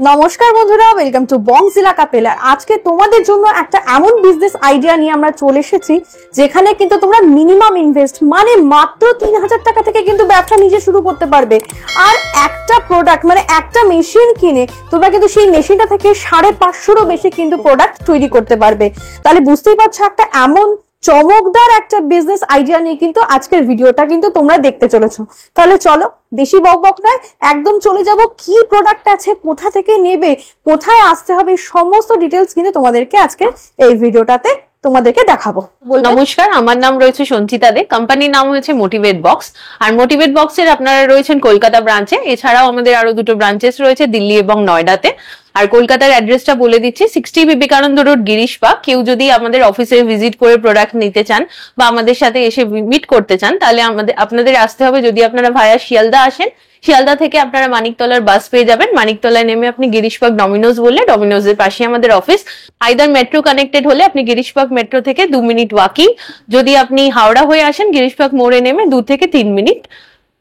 নমস্কার বন্ধুরা, welcome to বংজিলা কাপেলার। আজকে তোমাদের জন্য একটা এমন বিজনেস আইডিয়া নিয়ে আমরা চলে এসেছি যেখানে কিন্তু তোমরা মিনিমাম ইনভেস্ট মানে মাত্র 3000 টাকা থেকে কিন্তু ব্যবসা নিজে শুরু করতে পারবে। আর একটা প্রোডাক্ট মানে একটা মেশিন কিনে তোমরা কিন্তু সেই মেশিনটা থেকে 550-এরও বেশি কিন্তু প্রোডাক্ট তৈরি করতে পারবে। তাহলে বুঝতেই পারছো একটা এমন চমকদার একটা বিজনেস আইডিয়া নিয়ে কিন্তু আজকের ভিডিওটা কিন্তু তোমরা দেখতে চলেছো। তাহলে চলো বেশি বকবক নয়, একদম চলে যাব কি প্রোডাক্ট আছে, কোথা থেকে নেবে, কোথায় আসতে হবে, সমস্ত ডিটেলস কিন্তু তোমাদেরকে আজকে এই ভিডিওটাতে তোমাদেরকে দেখাবো। নমস্কার, আমার নাম রয়েছে সঞ্চিতা দে, কোম্পানির নাম হয়েছে মোটিভেট বক্স। আর মোটিভেট বক্সের আপনারা রয়েছেন কলকাতা ব্রাঞ্চে, এছাড়াও আমাদের আরো দুটো ব্রাঞ্চেস রয়েছে দিল্লি এবং নয়ডাতে। আর কলকাতার অ্যাড্রেসটা বলে দিচ্ছি, 60 বিবেকানন্দ রোড, গিরিশ পার্ক। কেউ যদি আমাদের অফিসে ভিজিট করে প্রোডাক্ট নিতে চান বা আমাদের সাথে এসে মিট করতে চান তাহলে আপনাদের আসতে হবে। যদি আপনারা ভায়া শিয়ালদা আসেন, শিয়ালদা থেকে আপনারা মানিকতলার বাস পেয়ে যাবেন। মানিকতলায় নেমে আপনি গিরিশ পার্ক ডমিনোজ বললে ডমিনোজের পাশে আমাদের অফিস। আইদার মেট্রো কানেক্টেড হলে আপনি গিরিশ পার্ক মেট্রো থেকে 2 মিনিট ওয়াকিং। যদি আপনি হাওড়া হয়ে আসেন, গিরিশ পার্ক মোড়ে নেমে 2 থেকে 3 মিনিট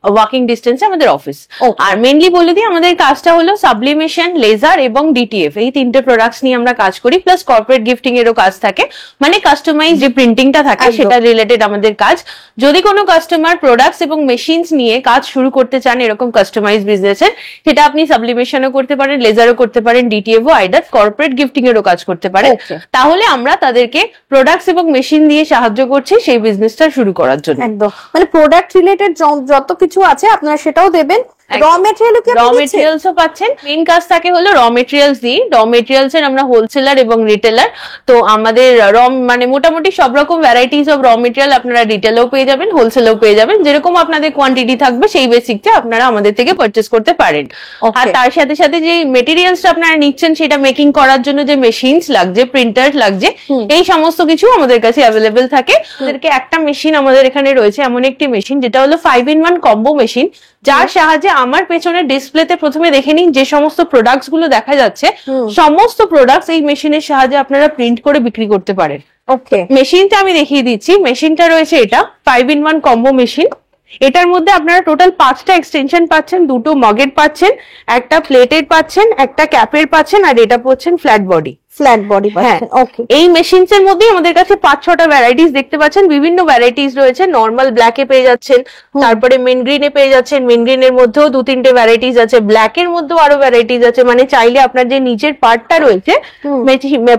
ওয়াকিং ডিস্টেন্সে আমাদের অফিস। আর মেইনলি বলে দিই, আমাদের কাজটা হলো সাবলিমেশন, লেজার এবং ডিটিএফ, এই তিনটে প্রোডাক্টস নিয়ে আমরা কাজ করি। প্লাস কর্পোরেট গিফটিং এরও কাজ থাকে, মানে কাস্টমাইজ যে প্রিন্টিংটা থাকে সেটা রিলেটেড আমাদের কাজ। যদি কোনো কাস্টমার প্রোডাক্টস এবং মেশিনস নিয়ে কাজ শুরু করতে চান এরকম কাস্টমাইজ বিজনেসের, সেটা আপনি সাবলিমেশনও করতে পারেন, লেজারও করতে পারেন, ডিটিএফও আইদার কর্পোরেট গিফটিং এরও কাজ করতে পারেন। তাহলে আমরা তাদেরকে প্রোডাক্টস এবং মেশিন দিয়ে সাহায্য করছি সেই বিজনেসটা শুরু করার জন্য। একদম, মানে প্রোডাক্ট রিলেটেড যত কিছু আছে আপনারা সেটাও দেবেন। র মেটেরিয়ালসও পাচ্ছেন। মেইন কাজ থাকে হলো র মেটেরিয়ালস দিয়ে। র মেটেরিয়ালস এর আমরা হোলসেলার এবং রিটেলার। তো আমাদের মানে মোটামুটি সব রকম ভ্যারাইটিস অফ র মেটেরিয়াল আপনারা রিটেলেও পেয়ে যাবেন, হোলসেলেও পেয়ে যাবেন। যেরকম আপনাদের কোয়ান্টিটি থাকবে সেই বেসিকটা আপনারা আমাদের থেকে পারচেজ করতে পারেন। আর তার সাথে সাথে যে মেটেরিয়ালসটা আপনারা নিচ্ছেন সেটা মেকিং করার জন্য যে মেশিনস লাগছে, প্রিন্টার লাগছে, এই সমস্ত কিছু আমাদের কাছে অ্যাভেলেবেল থাকে। আমাদেরকে একটা মেশিন আমাদের এখানে রয়েছে, এমন একটি মেশিন যেটা হলো 5-in-1 কম্বো মেশিন, যার সাহায্যে আমার পেছনের ডিসপ্লেতে প্রথমে দেখে নিন যে সমস্ত প্রোডাক্টস গুলো দেখা যাচ্ছে, সমস্ত প্রোডাক্টস এই মেশিনের সাহায্যে আপনারা প্রিন্ট করে বিক্রি করতে পারেন। ওকে, মেশিনটা আমি দেখিয়ে দিচ্ছি। মেশিনটা রয়েছে এটা 5-in-1 কম্বো মেশিন। এটার মধ্যে আপনারা টোটাল 5টা এক্সটেনশন পাচ্ছেন, 2টো মগের পাচ্ছেন, একটা প্লেটের পাচ্ছেন, একটা ক্যাপের পাচ্ছেন, আর এটা পাচ্ছেন ফ্ল্যাট বডি। হ্যাঁ, ওকে। এই মেশিনস এর মধ্যে আমাদের কাছে 5-6টা ভ্যারাইটিস দেখতে পাচ্ছেন। বিভিন্ন ভ্যারাইটিস রয়েছে। নর্মাল ব্ল্যাকে পেয়ে যাচ্ছেন, তারপরে মেন গ্রিনে পেয়ে যাচ্ছেন। মেন গ্রিনের মধ্যেও 2-3টে ভ্যারাইটিস আছে, ব্ল্যাক এর মধ্যেও আরো ভ্যারাইটিস আছে। মানে চাইলে আপনার যে নিচের পার্টটা রয়েছে,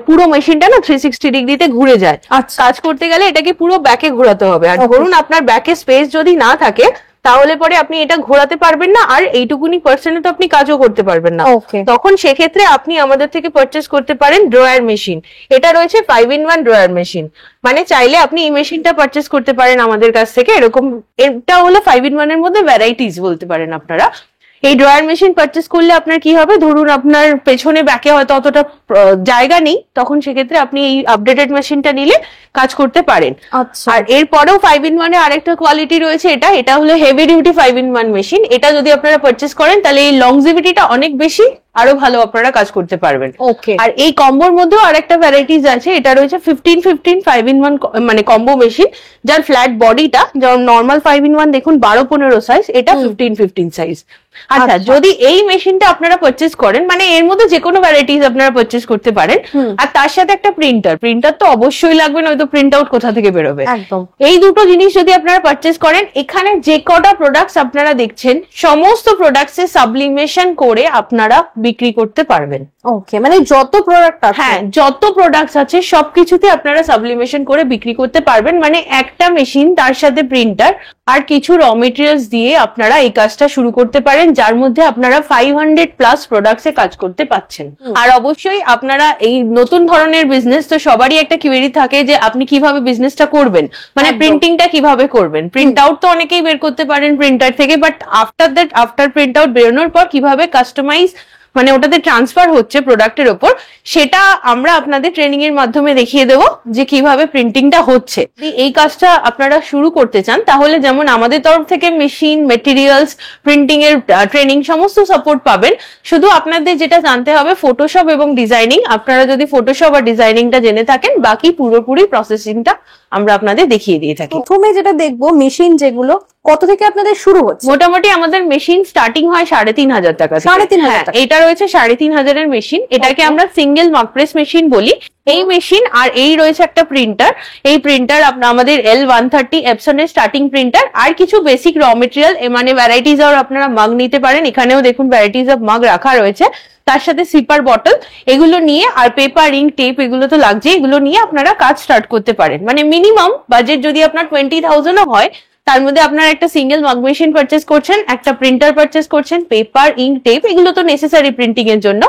পুরো মেশিনটা না 360 ডিগ্রিতে ঘুরে যায়। কাজ করতে গেলে এটাকে পুরো ব্যাকে ঘোরাতে হবে। আর ধরুন আপনার ব্যাকে স্পেস যদি না থাকে তাহলে পরে আপনি এটা ঘোরাতে পারবেন না, আর এইটুকুনি পার্সেন্টে তো আপনি কাজও করতে পারবেন না। তখন সেক্ষেত্রে আপনি আমাদের থেকে পারচেস করতে পারেন ড্রয়ার মেশিন। এটা রয়েছে 5-in-1 ড্রয়ার মেশিন। মানে চাইলে আপনি এই মেশিনটা পারচেস করতে পারেন আমাদের কাছ থেকে। এরকম এটা হলো 5-in-1 এর মধ্যে ভ্যারাইটিস বলতে পারেন আপনারা। এই ড্রয়ার মেশিন পারচেস করলে আপনার কি হবে, ধরুন আপনার পেছনে ব্যাকে হয়তো অতটা জায়গা নেই, তখন সেক্ষেত্রে আপনি এই আপডেটেড মেশিনটা নিলে কাজ করতে পারেন। আর এরপরেও 5-in-1 এর আরেকটা কোয়ালিটি রয়েছে, এটা হলো হেভি ডিউটি 5-in-1 মেশিন। এটা যদি আপনারা পারচেস করেন তাহলে এই লংজিভিটিটা অনেক বেশি, আরো ভালো আপনারা কাজ করতে পারবেন। আর এই কম্বোর মধ্যেও আরেকটা ভ্যারাইটিস আছে, এটা রয়েছে 15-15 5-in-1 মানে কম্বো মেশিন, যার ফ্ল্যাট বডিটা, যেমন নর্মাল 5-in-1 দেখুন 12-15 সাইজ, এটা 15-15 সাইজ। আচ্ছা, যদি এই মেশিনটা আপনারা পারচেস করেন, মানে এর মধ্যে যে কোনো ভ্যারাইটিস আপনারা পারচেস করতে পারেন। আর তার সাথে একটা প্রিন্টার তো অবশ্যই লাগবে, নয়তো প্রিন্ট আউট কোথা থেকে বেরোবে। এই দুটো জিনিস যদি আপনারা পারচেস করেন, এখানে যে কটা প্রোডাক্টস আপনারা দেখছেন সমস্ত প্রোডাক্টস এ সাবলিমেশন করে আপনারা বিক্রি করতে পারবেন। ওকে, মানে যত প্রোডাক্ট আছে, হ্যাঁ যত প্রোডাক্টস আছে সবকিছুতে আপনারা সাবলিমেশন করে বিক্রি করতে পারবেন। মানে একটা মেশিন, তার সাথে প্রিন্টার আর কিছু র মেটেরিয়ালস দিয়ে আপনারা এই কাজটা শুরু করতে পারেন, যার মধ্যে আপনারা 500+ প্রোডাক্টস এ কাজ করতে পাচ্ছেন। আর অবশ্যই আপনারা এই নতুন ধরনের বিজনেস, তো সবারই একটা কোয়েরি থাকে যে আপনি কিভাবে বিজনেসটা করবেন, মানে প্রিন্টিংটা কিভাবে করবেন। প্রিন্ট আউট তো অনেকেই বের করতে পারেন প্রিন্টার থেকে, বাট আফটার প্রিন্ট আউট বেরোনোর পর কিভাবে কাস্টমাইজ মানে ওটাতে ট্রান্সফার হচ্ছে প্রোডাক্টের ওপর, সেটা আমরা আপনাদের ট্রেনিং এর মাধ্যমে দেখিয়ে দেবো যে কিভাবে প্রিন্টিংটা হচ্ছে। এই কাজটা আপনারা শুরু করতে চান তাহলে যেমন আমাদের তরফ থেকে মেশিন, মেটেরিয়ালস, প্রিন্টিং এর ট্রেনিং সমস্ত সাপোর্ট পাবেন। শুধু আপনাদের যেটা জানতে হবে ফটোশপ এবং ডিজাইনিং। আপনারা যদি ফটোশপ আর ডিজাইনিংটা জেনে থাকেন, বাকি পুরোপুরি প্রসেসিংটা আমরা আপনাদের দেখিয়ে দিয়ে থাকি। প্রথমে যেটা দেখবো মেশিন, যেগুলো কত থেকে আপনাদের শুরু হচ্ছে? মোটামুটি আমাদের মেশিন স্টার্টিং হয় 3,500 টাকা থেকে। 3,500 টাকা। এটা রয়েছে 3,500 এর মেশিন, এটাকে আমরা সিঙ্গেল মার্ক প্রেস মেশিন বলি। এই মেশিন আর এই রয়েছে একটা প্রিন্টার, এই প্রিন্টার আমাদের L130 এপসনের স্টার্টিং প্রিন্টার, আর কিছু বেসিক র মেটেরিয়াল মানে ভ্যারাইটিস আর আপনারা মাগ নিতে পারেন। এখানেও দেখুন ভ্যারাইটিস অফ মাগ রাখা রয়েছে, তার সাথে সিপার বটল, এগুলো নিয়ে আর পেপার ইঙ্ক টেপ এগুলো তো লাগছে, এগুলো নিয়ে আপনারা কাজ স্টার্ট করতে পারেন। মানে মিনিমাম বাজেট যদি আপনার 20,000 হয়, তার মধ্যে আপনারা একটা সিঙ্গেল মাগ মেশিন পারচেস করছেন, একটা প্রিন্টার পারচেস করছেন, পেপার ইঙ্ক টেপ এগুলো তো নেসেসারি প্রিন্টিং এর জন্য,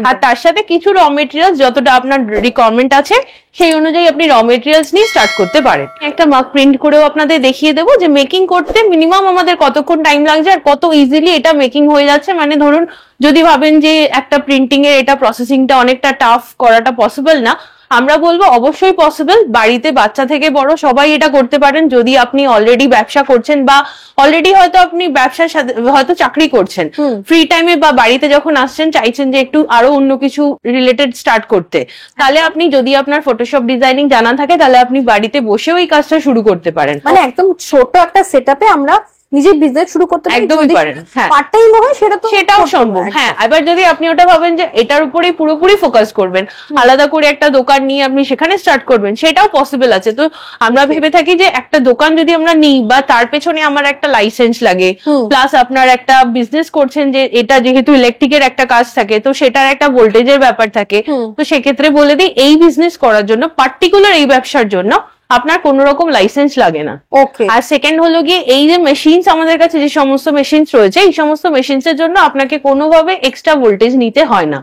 আর তার সাথে কিছু র মেটেরিয়ালস যতটা আপনার রিকোয়ারমেন্ট আছে সেই অনুযায়ী আপনি র মেটেরিয়ালস নিয়ে স্টার্ট করতে পারেন। একটা মাগ প্রিন্ট করেও আপনাদের দেখিয়ে দেবো যে মেকিং করতে মিনিমাম আমাদের কতক্ষণ টাইম লাগছে আর কত ইজিলি এটা মেকিং হয়ে যাচ্ছে। মানে ধরুন যদি ভাবেন যে একটা প্রিন্টিং এর এটা প্রসেসিংটা অনেকটা টাফ, করাটা পসিবল না, আমরা বলবো অবশ্যই পসিবল। বাড়িতে বাচ্চা থেকে বড় সবাই এটা করতে পারেন। যদি আপনি অলরেডি ব্যবসা করছেন বা অলরেডি হয়তো আপনি ব্যবসার সাথে হয়তো চাকরি করছেন, ফ্রি টাইমে বা বাড়িতে যখন আসছেন চাইছেন যে একটু আরো অন্য কিছু রিলেটেড স্টার্ট করতে, তাহলে আপনি যদি আপনার ফটোশপ ডিজাইনিং জানা থাকে তাহলে আপনি বাড়িতে বসেও এই কাজটা শুরু করতে পারেন। মানে একদম ছোট একটা সেটআপে আমরা নিজের বিজনেস শুরু করতে পারি, একদমই পারেন। হ্যাঁ, পার্ট টাইম হয় সেটাও সম্ভব। হ্যাঁ, এবার যদি আপনি ওটা ভাবেন যে এটার উপরে পুরোপুরি ফোকাস করবেন, আলাদা করে একটা দোকান নিয়ে আপনি সেখানে স্টার্ট করবেন, সেটাও পসিবল আছে। তো আমরা ভেবে থাকি যে একটা দোকান যদি আমরা নিই বা তার পেছনে আমার একটা লাইসেন্স লাগে, প্লাস আপনার একটা বিজনেস করছেন যে এটা যেহেতু ইলেকট্রিকের একটা কাজ থাকে তো সেটার একটা ভোল্টেজের ব্যাপার থাকে, তো সেক্ষেত্রে বলে দিই এই বিজনেস করার জন্য পার্টিকুলার এই ব্যবসার জন্য আপনার কোন রকম লাইসেন্স লাগে না। ওকে। আর সেকেন্ড হলো গিয়ে এই যে মেশিনস আমাদের কাছে যে সমস্ত মেশিনস রয়েছে এই সমস্ত মেশিনস এর জন্য আপনাকে কোনোভাবে এক্সট্রা ভোল্টেজ নিতে হয় না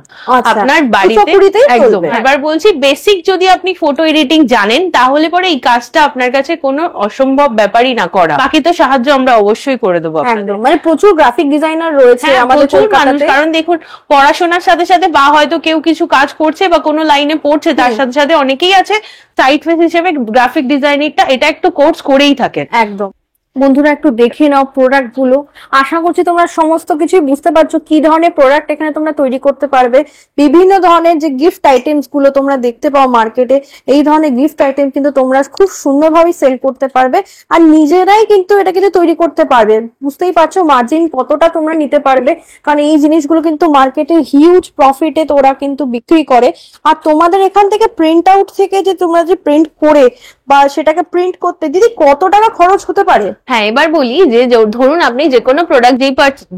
আপনার বাড়িতে। একদম। এবার বলছি বেসিক যদি আপনি ফটো এডিটিং জানেন তাহলে পরে এই কাজটা আপনার কাছে কোনো অসম্ভব ব্যাপারই না করা, বাকি তো সাহায্য আমরা অবশ্যই করে দেবো। একদম, মানে প্রচুর গ্রাফিক ডিজাইনার রয়েছে আমাদের কলকাতাতে। কারণ দেখুন পড়াশোনার সাথে সাথে বা হয়তো কেউ কিছু কাজ করছে বা কোনো লাইনে পড়ছে, তার সাথে সাথে অনেকেই আছে সাইড ফেস হিসেবে গ্রাফিক ডিজাইনিংটা এটা একটু কোর্স করেই থাকে। একদম। বন্ধুরা একটু দেখে নাও প্রোডাক্ট গুলো, আশা করছি তোমরা সমস্ত কিছুই বুঝতে পারছো কি ধরনের প্রোডাক্ট এখানে তোমরা তৈরি করতে পারবে। বিভিন্ন ধরনের যে গিফট আইটেমস গুলো তোমরা দেখতে পাও মার্কেটে, এই ধরনের গিফট আইটেম কিন্তু তোমরা খুব সুন্দরভাবে সেল করতে পারবে আর নিজেরাই কিন্তু এটা কিন্তু তৈরি করতে পারবে। বুঝতেই পারছো মার্জিন কতটা তোমরা নিতে পারবে, কারণ এই জিনিসগুলো কিন্তু মার্কেটে হিউজ প্রফিটে তোরা কিন্তু বিক্রি করে। আর তোমাদের এখান থেকে প্রিন্ট আউট থেকে যে তোমরা যে প্রিন্ট করে বা সেটাকে প্রিন্ট করতে দিদি কত টাকা খরচ হতে পারে? হ্যাঁ, এবার বলি যে ধরুন আপনি যে কোনো প্রোডাক্ট যেই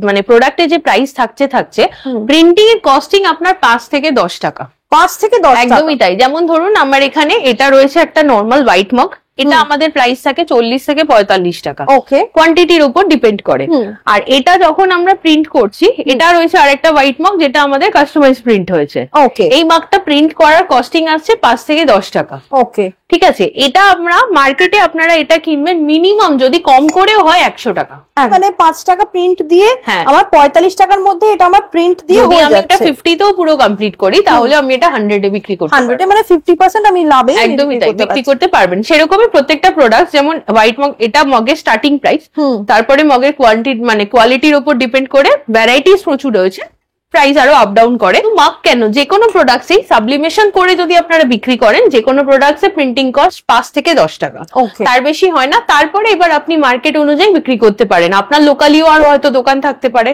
মানে প্রোডাক্টের যে প্রাইস থাকছে প্রিন্টিং এর কস্টিং আপনার 5 থেকে 10 টাকা। 5 থেকে 10 টাকা? একদমই তাই। যেমন ধরুন আমার এখানে এটা রয়েছে একটা নর্মাল হোয়াইট মগ, এটা আমাদের প্রাইস থাকে 40 থেকে 45 টাকা। ওকে। কোয়ান্টিটির উপর ডিপেন্ড করে। আর এটা যখন আমরা প্রিন্ট করছি এটা রয়েছে আরেকটা হোয়াইট মগ যেটা আমাদের কাস্টমাইজ প্রিন্ট হয়েছে। ওকে। এই মগটা প্রিন্ট করার কস্টিং আসছে 5 থেকে 10 টাকা। ওকে, ঠিক আছে। এটা আমরা মার্কেটে আপনারা এটা কিনবেন মিনিমাম যদি কম করেও হয় 100 টাকা। মানে 5 টাকা প্রিন্ট দিয়ে আমার 45 টাকার মধ্যে এটা আমার প্রিন্ট দিয়ে হয়ে যাচ্ছে। আমি এটা 50 তেও পুরো কমপ্লিট করি তাহলে আমি এটা 100 এ বিক্রি করতে পারি। 100 এ মানে 50% আমি লাভে একদমই তাই বিক্রি করতে পারবেন। সেরকমই প্রত্যেকটা প্রোডাক্ট, যেমন হোয়াইট মগ এটা মগের স্টার্টিং প্রাইস, তারপরে মগের কোয়ান্টিটি মানে কোয়ালিটির উপর ডিপেন্ড করে ভ্যারাইটিস প্রচুর রয়েছে, প্রাইস আরো আপ ডাউন করে। মগ কেন, যে কোনো প্রোডাক্টসই সাবলিমেশন করে যদি আপনারা বিক্রি করেন যে কোনো প্রোডাক্টসে প্রিন্টিং কস্ট 5 থেকে 10 টাকা, তার বেশি হয় না। তারপরে এবার আপনি মার্কেট অনুযায়ী বিক্রি করতে পারেন। আপনার লোকালিও আর হয়তো দোকান থাকতে পারে,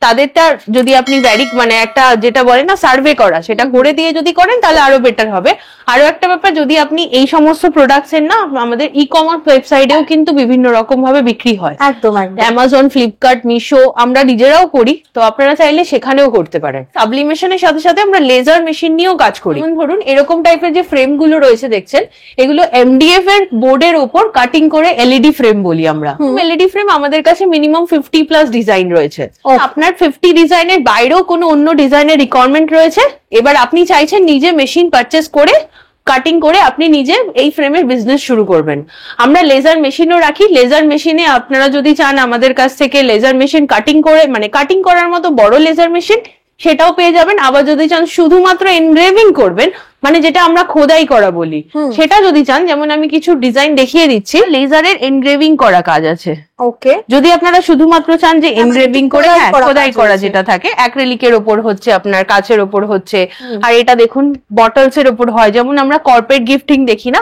তাদেরটা যদি আপনি মানে একটা যেটা বলে না সার্ভে করা, সেটা করে দিয়ে যদি করেন তাহলে আরো বেটার হবে। আরো একটা ব্যাপার, যদি আপনি এই সমস্ত প্রোডাক্টস এর না আমাদের ই কমার্স ওয়েবসাইটেও কিন্তু বিভিন্ন রকম ভাবে বিক্রি হয়। একদম। অ্যামাজন, ফ্লিপকার্ট, মিশো আমরা নিজেরাও করি, তো আপনারা চাইলে সেখানেও করতে পারেন। সাবলিমেশনের সাথে সাথে আমরা লেজার মেশিন নিয়েও কাজ করি। ধরুন এরকম টাইপের যে ফ্রেম গুলো রয়েছে দেখছেন, এগুলো এমডিএফ এর বোর্ডের ওপর কাটিং করে এলইডি ফ্রেম বলি আমরা। এলইডি ফ্রেম আমাদের কাছে মিনিমাম 50+ ডিজাইন রয়েছে। আপনার 50 ডিজাইনের বাইরেও কোনো অন্য ডিজাইনের রিকোয়ারমেন্ট রয়েছে, এবার আপনি চাইছেন নিজে মেশিন পারচেস করে কাটিং করে আপনি নিজে এই ফ্রেমের বিজনেস শুরু করবেন। আমরা লেজার মেশিনও রাখি। লেজার মেশিনে আপনারা যদি চান আমাদের কাছ থেকে লেজার মেশিন কাটিং করে মানে কাটিং করার মতো বড় লেজার মেশিন সেটাও পেয়ে যাবেন। আবার যদি চান শুধুমাত্র এনগ্রেভিং করবেন মানে যেটা আমরা খোদাই করা বলি, সেটা যদি চান, যেমন আমি কিছু ডিজাইন দেখিয়ে দিচ্ছি, লেজারের এনগ্রেভিং করা কাজ আছে। ওকে, যদি আপনারা শুধুমাত্র চান যে এনগ্রেভিং করে খোদাই করা যেটা থাকে, অ্যাক্রিলিকের ওপর হচ্ছে, আপনার কাচের ওপর হচ্ছে, আর এটা দেখুন বটলস এর ওপর হয়, যেমন আমরা কর্পোরেট গিফটিং দেখি না,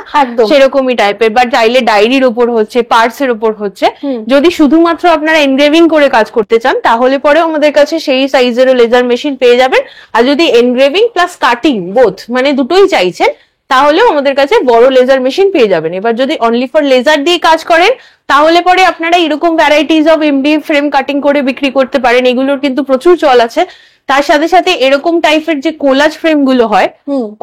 সেরকমই টাইপের, বা চাইলে ডায়েরির ওপর হচ্ছে, পার্স এর ওপর হচ্ছে। যদি শুধুমাত্র আপনারা এনগ্রেভিং করে কাজ করতে চান তাহলে পরেও আমাদের কাছে সেই সাইজেরও লেজার মেশিন পেয়ে যাবেন। আর যদি এনগ্রেভিং প্লাস কাটিং বোথ মানে দুটোই চাইছেন তাহলেও আমাদের কাছে বড় লেজার মেশিন পেয়ে যাবেন। এবার যদি অনলি ফর লেজার দিয়ে কাজ করেন তাহলে পরে আপনারা এরকম varieties of MD frame cutting করে বিক্রি করতে পারেন, এগুলোর কিন্তু প্রচুর চল আছে। তার সাথে সাথে এরকম টাইপের যে কোলাজ ফ্রেম গুলো হয়,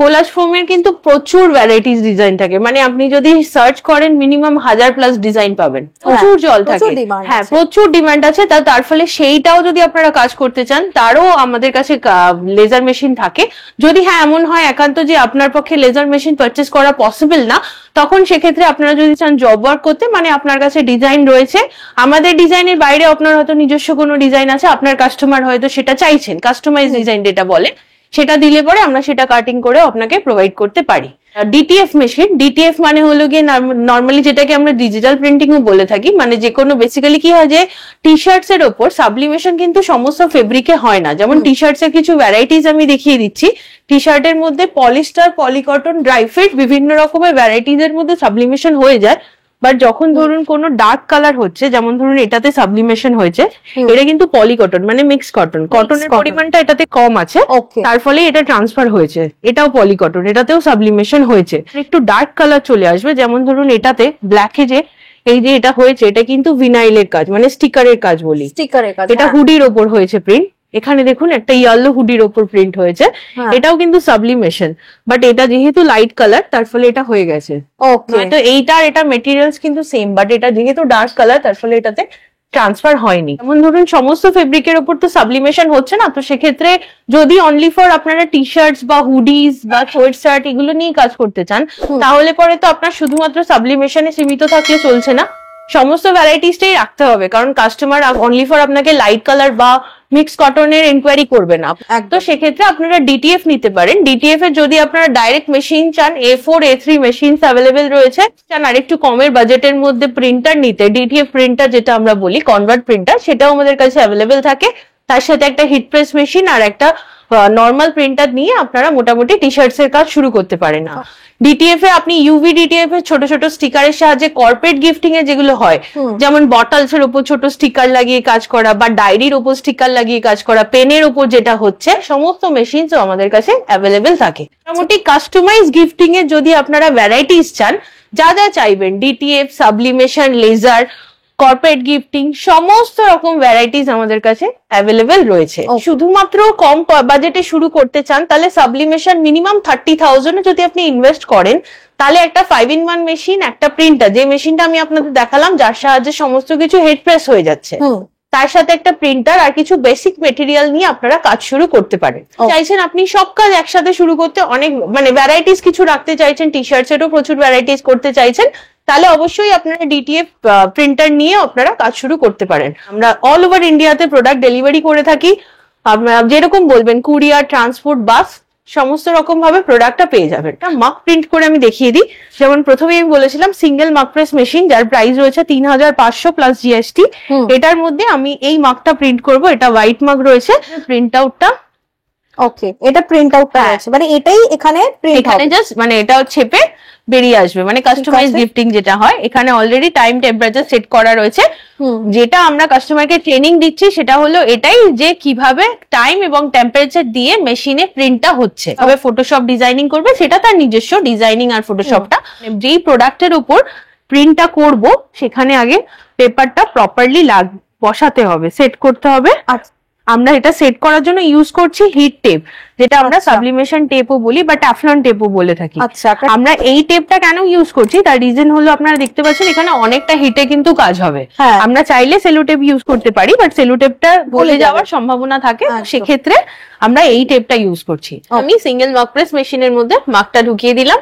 কোলাজ ফ্রেমের কিন্তু প্রচুর ভ্যারাইটিস ডিজাইন থাকে, মানে আপনি যদি সার্চ করেন মিনিমাম 1000+ ডিজাইন পাবেন, প্রচুর চল থাকে, হ্যাঁ প্রচুর ডিমান্ড আছে। তার ফলে সেইটাও যদি আপনারা কাজ করতে চান তারও আমাদের কাছে লেজার মেশিন থাকে। যদি হ্যাঁ এমন হয় একান্ত যে আপনার পক্ষে লেজার মেশিন পারচেস করা পসিবল না, তখন সেক্ষেত্রে আপনারা যদি চান জব ওয়ার্ক করতে, মানে আপনার কাছে ডিজাইন রয়েছে, আমাদের ডিজাইনের বাইরে আপনার হয়তো নিজস্ব কোনো ডিজাইন আছে, আপনার কাস্টমার হয়তো সেটা চাইছেন, কাস্টমাইজ ডিজাইন যেটা বলে, সেটা দিলে পরে আমরা সেটা কাটিং করে আপনাকে প্রোভাইড করতে পারি। ডিটিএফ মেশিন, ডিটিএফ মানে হলো গিয়ে নর্মালি যেটাকে আমরা ডিজিটাল প্রিন্টিং ও বলে থাকি, মানে যে কোনো বেসিক্যালি কি হয় যে টি শার্টস এর ওপর সাবলিমেশন কিন্তু সমস্ত ফেব্রিকে হয় না। যেমন টি শার্টস এর কিছু ভ্যারাইটিস আমি দেখিয়ে দিচ্ছি, টি শার্টের মধ্যে পলিস্টার, পলিকটন, ড্রাই ফিট বিভিন্ন রকমের ভ্যারাইটিস এর মধ্যে সাবলিমেশন হয়ে যায়। বাট যখন ধরুন কোনো ডার্ক কালার হচ্ছে, যেমন ধরুন এটাতে সাবলিমেশন হয়েছে, এটা কিন্তু পলিকটন মানে মিক্স কটন, কটনের পরিমাণটা এটাতে কম আছে, তার ফলে এটা ট্রান্সফার হয়েছে। এটাও পলিকটন, এটাতেও সাবলিমেশন হয়েছে। একটু ডার্ক কালার চলে আসবে, যেমন ধরুন এটাতে ব্ল্যাকে যে এই যে এটা হয়েছে, এটা কিন্তু ভিনাইলের কাজ মানে স্টিকারের কাজ বলি, স্টিকারের কাজ, এটা হুডির ওপর হয়েছে প্রিন্ট। এখানে দেখুন একটা ইয়েলো হুডির ওপর প্রিন্ট হয়েছে, এটাও কিন্তু সাবলিমেশন, বাট এটা যেহেতু লাইট কালার তার ফলে এটা হয়ে গেছে। তো এইটার এটা মেটেরিয়ালস কিন্তু সেম, বাট এটা যেহেতু ডার্ক কালার তার ফলে এটাতে ট্রান্সফার হয়নি। যেমন ধরুন সমস্ত ফেব্রিকের ওপর তো সাবলিমেশন হচ্ছে না, তো সেক্ষেত্রে যদি অনলি ফর আপনারা টি শার্টস বা হুডিজ বা সোয়েট শার্ট এগুলো নিয়ে কাজ করতে চান তাহলে পরে তো আপনার শুধুমাত্র সাবলিমেশনে সীমিত থাকলে চলছে না, সমস্ত ভ্যারাইটিসটাই রাখতে হবে, কারণ কাস্টমার অনলি ফর আপনাকে লাইট কালার বা মিক্স কটনের এনকোয়ারি করবে না। তো সেক্ষেত্রে আপনারা ডিটিএফ নিতে পারেন। ডিটিএফ এর যদি আপনারা ডাইরেক্ট মেশিন চান, A4 A3 মেশিনস অ্যাভেলেবেল রয়েছে। চান আরেকটু কমের বাজেটের মধ্যে প্রিন্টার নিতে, ডিটিএফ প্রিন্টার যেটা আমরা বলি কনভার্ট প্রিন্টার, সেটাও আমাদের কাছে অ্যাভেলেবেল থাকে। তার সাথে একটা হিট প্রেস মেশিন আর একটা নর্মাল প্রিন্টার নিয়ে আপনারা মোটামুটি টি শার্টস এর কাজ শুরু করতে পারেন। ডিটিএফ এ আপনি ইউভি ডিটিএফ এর ছোট ছোট স্টিকারের সাহায্যে কর্পোরেট গিফটিং এ যেগুলো হয়, যেমন বটলস এর উপর ছোট স্টিকার লাগিয়ে কাজ করা বা ডায়েরির উপর স্টিকার লাগিয়ে কাজ করা, পেনের উপর যেটা হচ্ছে, সমস্ত মেশিনস আমাদের কাছে অ্যাভেলেবেল থাকে। মোটামুটি কাস্টমাইজ গিফটিং এর যদি আপনারা ভ্যারাইটিস চান, যা যা চাইবেন, D T F, sublimation, laser, corporate gifting, সমস্ত রকম ভ্যারাইটিস আমাদের কাছে অ্যাভেলেবেল রয়েছে। শুধুমাত্র কম বাজেটে শুরু করতে চান তাহলে সাবলিমেশন মিনিমাম 30,000 যদি আপনি ইনভেস্ট করেন তাহলে একটা 5-in-1 মেশিন, একটা প্রিন্টার, যে মেশিনটা আমি আপনাদের দেখালাম যার সাহায্যে সমস্ত কিছু হেড প্রেস হয়ে যাচ্ছে, তার সাথে একটা প্রিন্টার আর কিছু বেসিক মেটেরিয়াল নিয়ে আপনারা কাজ শুরু করতে পারেন। চাইছেন আপনি সব কাজ একসাথে শুরু করতে, অনেক মানে ভ্যারাইটিস কিছু রাখতে চাইছেন, টি শার্টস এরও প্রচুর ভ্যারাইটিস করতে চাইছেন, তাহলে অবশ্যই আপনারা ডিটিএফ প্রিন্টার নিয়ে আপনারা কাজ শুরু করতে পারেন। আমরা অল ওভার ইন্ডিয়াতে প্রোডাক্ট ডেলিভারি করে থাকি। আপনারা যেরকম বলবেন কুরিয়ার, ট্রান্সপোর্ট, বাস, সমস্ত রকম ভাবে প্রোডাক্টটা পেয়ে যাবেন। মার্ক প্রিন্ট করে আমি দেখিয়ে দিই। যেমন প্রথমে আমি বলেছিলাম সিঙ্গেল মার্ক প্রেস মেশিন, যার প্রাইস রয়েছে 3,500 প্লাস জিএসটি। এটার মধ্যে আমি এই মার্কটা প্রিন্ট করব, এটা হোয়াইট মার্ক রয়েছে, প্রিন্ট আউটটা ওকে, এটা প্রিন্ট আউটটা আছে, মানে এটাই এখানে জাস্ট মানে এটা ছেপে বেরিয়ে আসবে, মানে কাস্টমাইজ গিফটিং যেটা হয়। এখানে অলরেডি টাইম, টেম্পারেচার সেট করা রয়েছে। যেটা আমরা কাস্টমারকে ট্রেনিং দিচ্ছি সেটা হলো এটাই যে কিভাবে টাইম এবং টেম্পারেচার দিয়ে মেশিনে প্রিন্টটা হচ্ছে, তবে ফটোশপ ডিজাইনিং করবে সেটা তার নিজস্ব ডিজাইনিং আর ফটোশপটা। যেই প্রোডাক্টের উপর প্রিন্টটা করব সেখানে আগে পেপারটা প্রপারলি বসাতে হবে, সেট করতে হবে। আমরা এটা সেট করার জন্য ইউজ করছি হিট টেপ, যেটা আমরা সাবলিমেশন টেপও বলি বা ট্যাফলন টেপও বলে থাকি। আমরা এই টেপটা কেন ইউজ করছি তার রিজন হলো আপনারা দেখতে পাচ্ছেন এখানে অনেকটা হিটে কিন্তু কাজ হবে। আমরা চাইলে সেলো টেপ ইউজ করতে পারি, বাট সেলো টেপটা গলে যাওয়ার সম্ভাবনা থাকে, সেক্ষেত্রে আমরা এই টেপটা ইউজ করছি। আমি সিঙ্গেল মার্ক প্রেস মেশিনের মধ্যে মার্কটা ঢুকিয়ে দিলাম।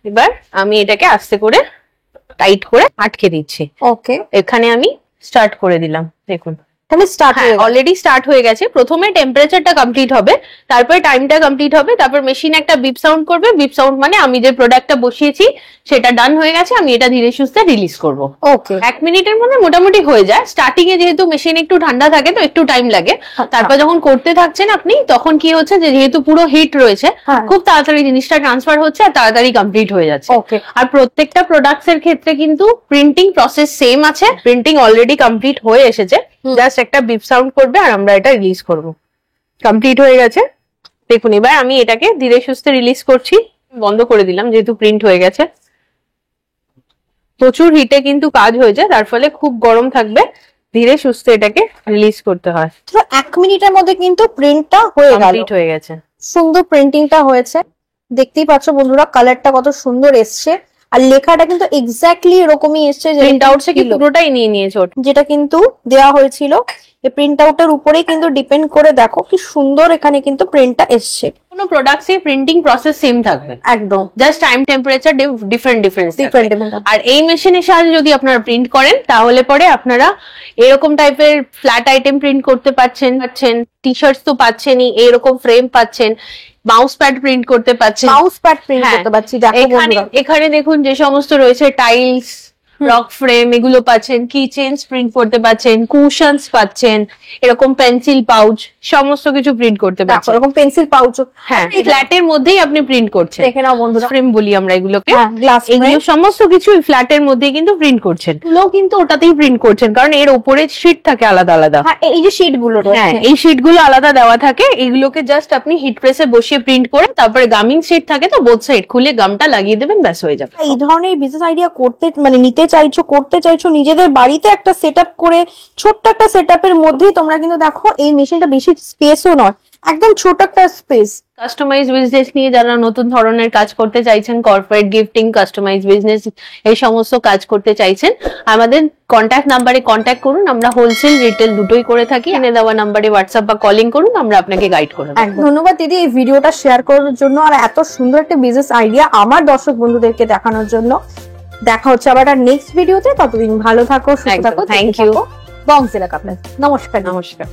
এবার আমি এটাকে আস্তে করে টাইট করে আটকে দিচ্ছি। ওকে, এখানে আমি স্টার্ট করে দিলাম। দেখুন তাহলে স্টার্ট হয়ে অলরেডি স্টার্ট হয়ে গেছে। প্রথমে টেম্পারেচারটা কমপ্লিট হবে, তারপরে টাইমটা কমপ্লিট হবে, তারপর মেশিন একটা বিপ সাউন্ড করবে। বিপ সাউন্ড মানে আমি যে প্রোডাক্টটা বসিয়েছি সেটা ডান হয়ে গেছে, আমি এটা ধীরে সুস্থে রিলিজ করব। ওকে, 1 মিনিটের মধ্যে মোটামুটি হয়ে যায়। স্টার্টিং এ যেহেতু মেশিন একটু ঠান্ডা থাকে তো একটু টাইম লাগে, তারপর যখন করতে থাকছেন আপনি তখন কি হচ্ছে যে যেহেতু পুরো হিট রয়েছে খুব তাড়াতাড়ি জিনিসটা ট্রান্সফার হচ্ছে আর তাড়াতাড়ি কমপ্লিট হয়ে যাচ্ছে। ওকে, আর প্রত্যেকটা প্রোডাক্টস এর ক্ষেত্রে কিন্তু প্রিন্টিং প্রসেস সেম আছে, প্রিন্টিং অলরেডি কমপ্লিট হয়ে এসেছে, জাস্ট একটা বিপ সাউন্ড করবে আর আমরা এটা রিলিজ করব। কমপ্লিট হয়ে গেছে দেখুন। এবার আমি এটাকে ধীরে সুস্থে রিলিজ করছি, বন্ধ করে দিলাম যেহেতু প্রিন্ট হয়ে গেছে। প্রচুর হিটে কিন্তু কাজ হয়েছে, তার ফলে খুব গরম থাকবে, ধীরে সুস্থে এটাকে রিলিজ করতে হয়। তো 1 মিনিটের মধ্যে কিন্তু প্রিন্টটা হয়ে গেল, কমপ্লিট হয়ে গেছে। সুন্দর প্রিন্টিংটা হয়েছে, দেখতেই পাচ্ছ বন্ধুরা কালারটা কত সুন্দর এসছে আর লেখাটা কিন্তু এক্স্যাক্টলি এরকমই এসছে, প্রিন্ট আউট থেকে পুরোটাই নিয়ে নিয়েছে যেটা কিন্তু দেওয়া হয়েছিল। এই প্রিন্ট আউটের উপরেই কিন্তু ডিপেন্ড করে দেখো কি সুন্দর এখানে কিন্তু প্রিন্টটা এসছে। কোনো প্রোডাক্টস এর প্রিন্টিং প্রসেস সেম থাকবে, একদম just time temperature different different. আর এই মেশিনের সাহায্যে যদি আপনারা প্রিন্ট করেন তাহলে পরে আপনারা এরকম টাইপের ফ্ল্যাট আইটেম প্রিন্ট করতে পারছেন, টি শার্টস তো পাচ্ছেনই, এরকম ফ্রেম পাচ্ছেন, মাউস প্যাড প্রিন্ট করতে পারছেন, মাউস প্যাড প্রিন্ট করতে পারছি। দেখো বন্ধুরা এখানে দেখুন যে সমস্ত রয়েছে টাইলস, রক ফ্রেম, এগুলো পাচ্ছেন, কি চেইনস প্রিন্ট করতে পাচ্ছেন, কুশনস পাচ্ছেন, এরকম পেন্সিল পাউচ, সমস্ত কিছু প্রিন্ট করতে পারছেন। এরকম পেন্সিল পাউচ, হ্যাঁ, ফ্ল্যাটের মধ্যেই আপনি প্রিন্ট করছেন। দেখে নাও বন্ধুরা, ফ্রেম বলি আমরা এগুলোকে, গ্লাস এগুলো সমস্ত কিছু ফ্ল্যাটের মধ্যেই কিন্তু প্রিন্ট করছেন। এগুলো কিন্তু ওটাতেই প্রিন্ট করছেন কারণ এর উপরে শীট থাকে আলাদা আলাদা। হ্যাঁ, এই যে শীট গুলো, হ্যাঁ, এই শীট গুলো আলাদা দেওয়া থাকে, এগুলোকে জাস্ট আপনি হিট প্রেসে বসিয়ে প্রিন্ট করে তারপরে গামিং শীট থাকে তো বোথ সাইড খুলে গামটা লাগিয়ে দেবেন, ব্যাস হয়ে যাবে। এই ধরনের বিজনেস আইডিয়া করতে মানে নিতে চাইছো, করতে চাইছো নিজেদের বাড়িতে একটা সেটআপ করে, ছোট্ট একটা সেটআপের মধ্যেই তোমরা কিন্তু দেখো এই মেশিনটা বেশি স্পেসও নয়, একদম ছোট একটা স্পেস। কাস্টমাইজ বিজনেস নিয়ে যারা নতুন ধরনের কাজ করতে চাইছেন, কর্পোরেট গিফটিং, কাস্টমাইজ বিজনেস, এই সমস্ত কাজ করতে চাইছেন, আমাদের কন্ট্যাক্ট নাম্বারে কন্ট্যাক্ট করুন। আমরা হোলসেল রিটেল দুটোই করে থাকি। এনে দেওয়া নাম্বারে হোয়াটসঅ্যাপ বা কলিং করুন, আমরা আপনাকে গাইড করে দেব। ধন্যবাদ দিদি এই ভিডিওটা শেয়ার করার জন্য আর এত সুন্দর একটা বিজনেস আইডিয়া আমার দর্শক বন্ধুদেরকে দেখানোর জন্য। দেখা হচ্ছে আবার নেক্সট ভিডিওতে, ততদিন ভালো থাকো, সুস্থ থাকো। Thank you. বংশিলা কাপলার, নমস্কার। নমস্কার।